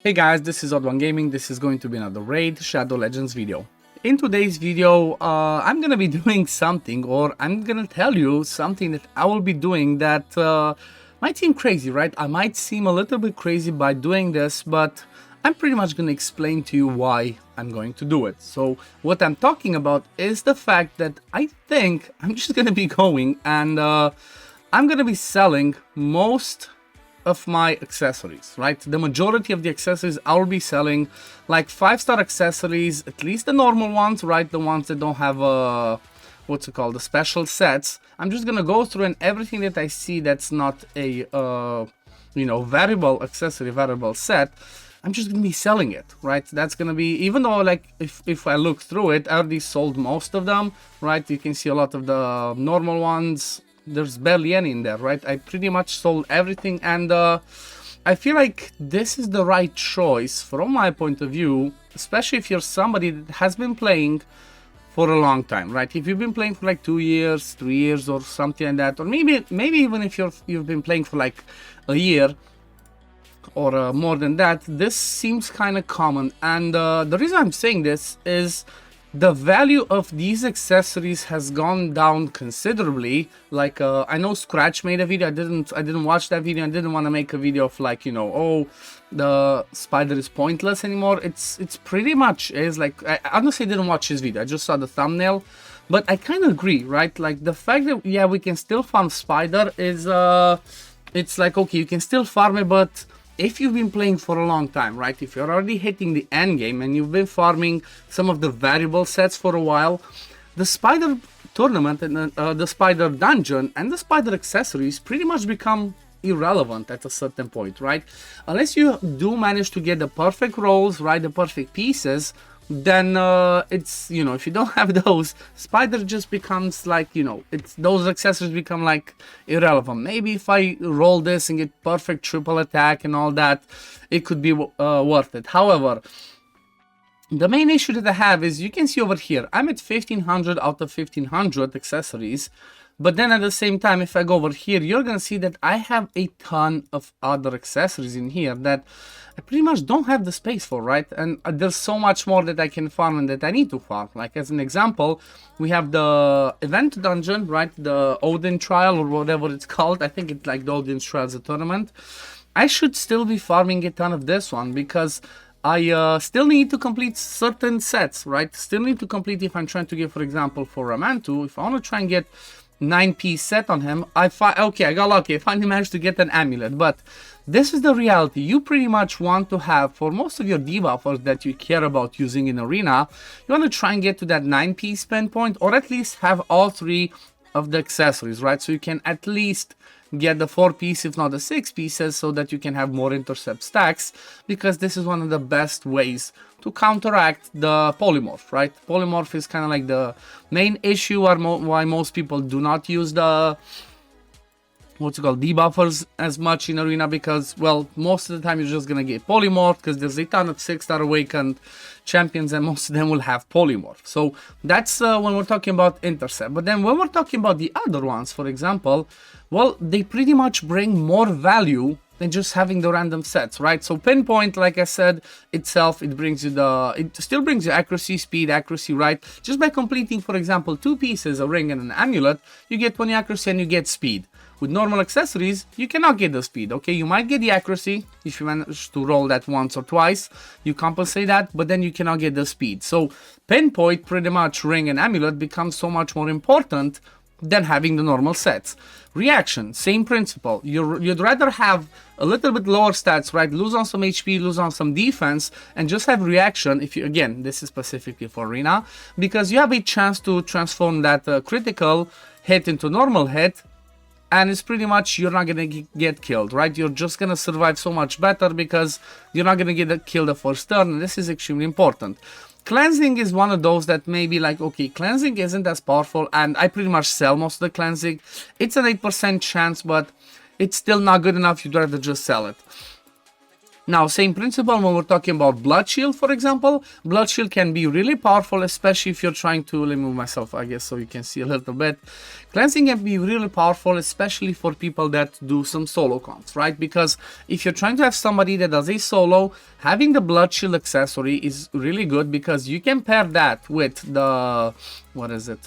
Hey guys, this is OddOneGaming. This is going to be another Raid Shadow Legends video. In today's video, I'm gonna be doing something, or I'm gonna tell you something that I will be doing that might seem crazy, right? I might seem a little bit crazy by doing this, but I'm pretty much gonna explain to you why I'm going to do it. So what I'm talking about is the fact that I think I'm just gonna be going and I'm gonna be selling most of my accessories, right? The majority of the accessories I'll be selling, like 5-star accessories, at least the normal ones, right? The ones that don't have what's it called, the special sets. I'm just gonna go through, and everything that I see that's not a variable accessory, variable set, I'm just gonna be selling it, right? That's gonna be, even though like if I look through it, I already sold most of them, right? You can see a lot of the normal ones. There's barely any in there, right? I pretty much sold everything, and I feel like this is the right choice from my point of view, especially if you're somebody that has been playing for a long time, right? If you've been playing for like 2 years, 3 years, or something like that, or maybe even if you've been playing for like a year or more than that, this seems kind of common. And the reason I'm saying this is the value of these accessories has gone down considerably. Like I know Scratch made a video. I didn't watch that video. I didn't want to make a video of like, oh, the spider is pointless anymore. It's pretty much is like, I honestly didn't watch his video. I just saw the thumbnail, but I kind of agree, right? Like the fact that yeah, we can still farm spider is it's like, okay, you can still farm it, but if you've been playing for a long time, right, if you're already hitting the end game and you've been farming some of the variable sets for a while, the spider tournament and the spider dungeon and the spider accessories pretty much become irrelevant at a certain point, right? Unless you do manage to get the perfect rolls, right, the perfect pieces, then it's, if you don't have those, spider just becomes like, it's those accessories become like irrelevant. Maybe if I roll this and get perfect triple attack and all that, it could be worth it. However, the main issue that I have is, you can see over here, I'm at 1500 out of 1500 accessories. But then at the same time, if I go over here, you're gonna see that I have a ton of other accessories in here that I pretty much don't have the space for, right? And there's so much more that I can farm and that I need to farm. Like as an example, we have the event dungeon, right? The Odin trial or whatever it's called. I think it's like the Odin trial as a tournament. I should still be farming a ton of this one because I still need to complete certain sets, right? Still need to complete, if I'm trying to get, for example, for Ramantu, if I want to try and get 9-piece set on him, okay, I got lucky. I finally managed to get an amulet, but this is the reality. You pretty much want to have, for most of your debuffers that you care about using in arena, you want to try and get to that 9-piece spend point, or at least have all 3 of the accessories, right? So you can at least get the 4-piece, if not the 6 pieces, so that you can have more intercept stacks, because this is one of the best ways to counteract the polymorph, right? Polymorph is kind of like the main issue why most people do not use the debuffers as much in arena, because, well, most of the time you're just gonna get polymorph because there's a ton of 6-star awakened champions and most of them will have polymorph. So that's when we're talking about intercept. But then when we're talking about the other ones, for example, well, they pretty much bring more value than just having the random sets, right? So pinpoint, like I said, itself, it still brings you accuracy, right? Just by completing, for example, 2 pieces, a ring and an amulet, you get 20 accuracy and you get speed. With normal accessories, you cannot get the speed, okay? You might get the accuracy if you manage to roll that once or twice, you compensate that, but then you cannot get the speed. So pinpoint, pretty much ring and amulet becomes so much more important than having the normal sets. Reaction, same principle. You'd rather have a little bit lower stats, right? Lose on some HP, lose on some defense, and just have reaction. If you, again, this is specifically for arena, because you have a chance to transform that critical hit into normal hit, and it's pretty much, you're not gonna get killed, right? You're just gonna survive so much better because you're not gonna get killed the first turn, and this is extremely important. Cleansing is one of those that may be like, okay, cleansing isn't as powerful, and I pretty much sell most of the cleansing. It's an 8% chance, but it's still not good enough. You'd rather just sell it. Now, same principle when we're talking about Blood Shield, for example. Blood Shield can be really powerful, especially if you're trying to, let me move myself, I guess, so you can see a little bit. Cleansing can be really powerful, especially for people that do some solo comps, right? Because if you're trying to have somebody that does a solo, having the Blood Shield accessory is really good because you can pair that with the, what is it?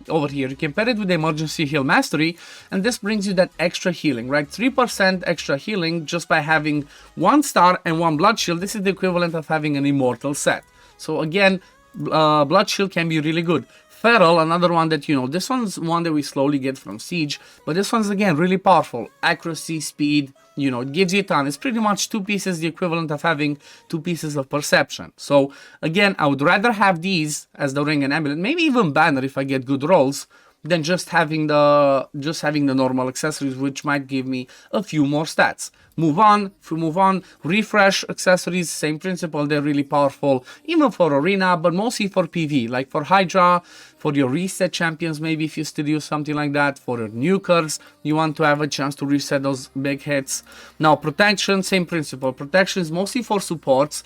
Over here, you can pair it with the emergency heal mastery, and this brings you that extra healing, right? 3% extra healing just by having 1 star and 1 blood shield. This is the equivalent of having an immortal set. So again, blood shield can be really good. Feral, another one that, you know, this one's one that we slowly get from Siege, but this one's again really powerful. Accuracy, speed, you know, it gives you a ton. It's pretty much 2 pieces, the equivalent of having 2 pieces of perception. So again, I would rather have these as the ring and amulet, maybe even banner if I get good rolls, than just having the normal accessories, which might give me a few more stats. Move on, if we move on, refresh accessories, same principle, they're really powerful, even for arena, but mostly for PV, like for Hydra, for your reset champions, maybe if you still use something like that, for your nukers, you want to have a chance to reset those big hits. Now, protection, same principle, protection is mostly for supports,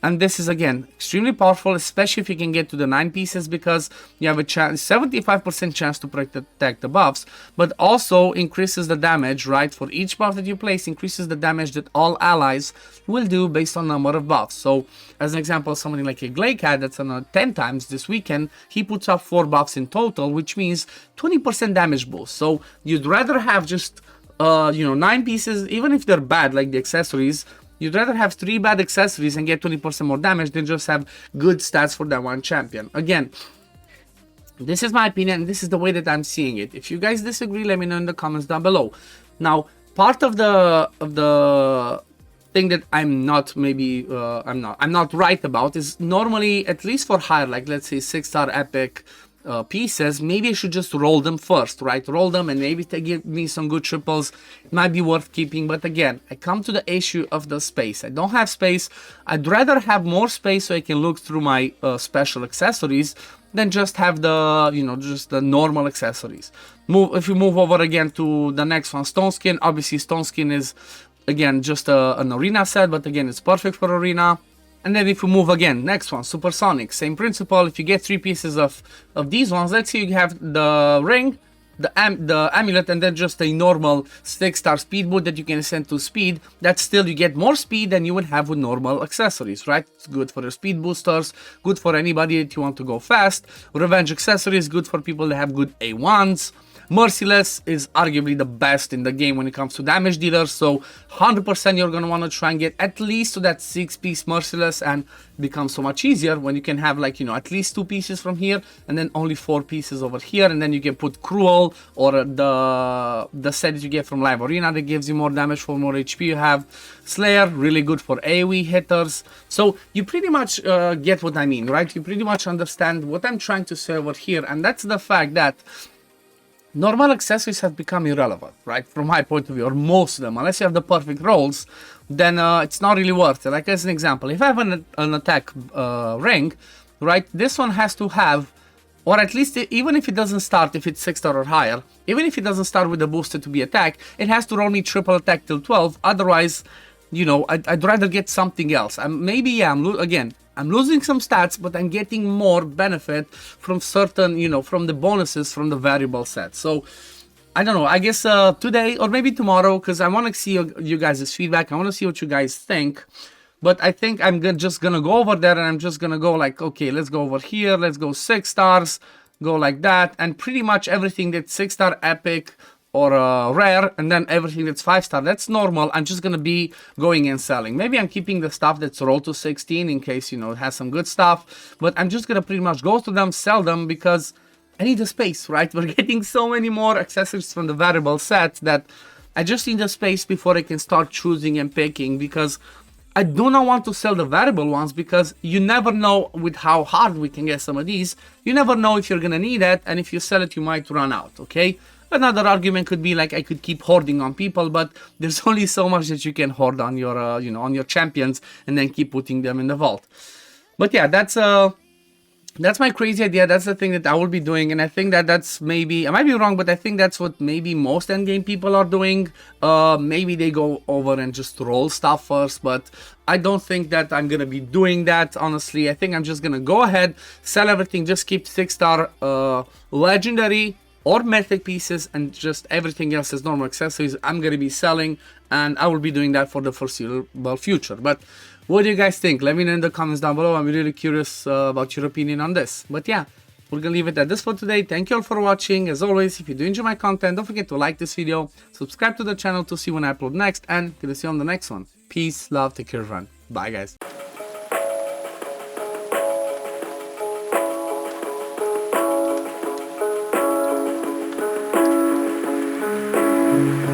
and this is again extremely powerful, especially if you can get to the 9 pieces, because you have a chance, 75% chance to protect the buffs, but also increases the damage, right? For each buff that you place, increases the damage that all allies will do based on number of buffs. So as an example, somebody like a Glaycat that's on 10 times this weekend, he puts up 4 buffs in total, which means 20% damage boost. So you'd rather have just you know, 9 pieces, even if they're bad like the accessories. You'd rather have 3 bad accessories and get 20% more damage than just have good stats for that one champion. Again, this is my opinion, this is the way that I'm seeing it. If you guys disagree, let me know in the comments down below. Now, part of the thing that I'm not I'm not right about is normally, at least for higher, like let's say 6-star epic pieces, maybe I should just roll them first, right? Roll them, and maybe they give me some good triples. It might be worth keeping, but again, I come to the issue of the space. I don't have space. I'd rather have more space so I can look through my special accessories than just have the, you know, just the normal accessories. If we move over again to the next one, Stone Skin. Obviously, Stone Skin is again just an arena set, but again, it's perfect for arena. And then if we move again, next one, Supersonic, same principle. If you get 3 pieces of these ones, let's say you have the ring, the amulet, and then just a normal 6-star speed boot that you can send to speed, that's still, you get more speed than you would have with normal accessories, right? It's good for your speed boosters, good for anybody that you want to go fast. Revenge accessories, good for people that have good A1s. Merciless is arguably the best in the game when it comes to damage dealers, so 100% you're going to want to try and get at least to that 6-piece Merciless, and it becomes so much easier when you can have, like, you know, at least 2 pieces from here and then only 4 pieces over here, and then you can put Cruel or the set that you get from Live Arena that gives you more damage for more HP. You have Slayer, really good for AoE hitters. So you pretty much get what I mean, right? You pretty much understand what I'm trying to say over here, and that's the fact that normal accessories have become irrelevant, right? From my point of view, or most of them. Unless you have the perfect rolls, then it's not really worth it. Like as an example, if I have an attack ring, right? This one has to have, or at least even if it doesn't start, if it's 6-star or higher, even if it doesn't start with a booster to be attack, it has to roll me triple attack till 12. Otherwise, you know, I'd rather get something else. Maybe, yeah, I'm losing some stats, but I'm getting more benefit from certain, you know, from the bonuses from the variable set. So, I don't know, I guess today or maybe tomorrow, because I want to see you guys' feedback. I want to see what you guys think. But I think I'm just going to go over there, and I'm just going to go like, okay, let's go over here. Let's go 6 stars, go like that. And pretty much everything that's 6-star epic or rare, and then everything that's 5-star, that's normal. I'm just gonna be going and selling. Maybe I'm keeping the stuff that's rolled to 16 in case, you know, it has some good stuff, but I'm just gonna pretty much go to them, sell them, because I need the space, right? We're getting so many more accessories from the variable set that I just need the space before I can start choosing and picking, because I do not want to sell the variable ones, because you never know with how hard we can get some of these. You never know if you're gonna need it, and if you sell it, you might run out, okay? Another argument could be like I could keep hoarding on people, but there's only so much that you can hoard on your, you know, on your champions, and then keep putting them in the vault. But yeah, that's that's my crazy idea. That's the thing that I will be doing, and I think that that's maybe, I might be wrong, but I think that's what maybe most endgame people are doing. Maybe they go over and just roll stuff first, but I don't think that I'm gonna be doing that, honestly. I think I'm just gonna go ahead, sell everything, just keep 6-star legendary or mythic pieces, and just everything else is normal accessories I'm gonna be selling, and I will be doing that for the foreseeable future. But what do you guys think? Let me know in the comments down below. I'm really curious about your opinion on this. But yeah, we're gonna leave it at this for today. Thank you all for watching. As always, if you do enjoy my content, don't forget to like this video, subscribe to the channel to see when I upload next, and gonna see you on the next one. Peace, love, take care, everyone. Bye guys.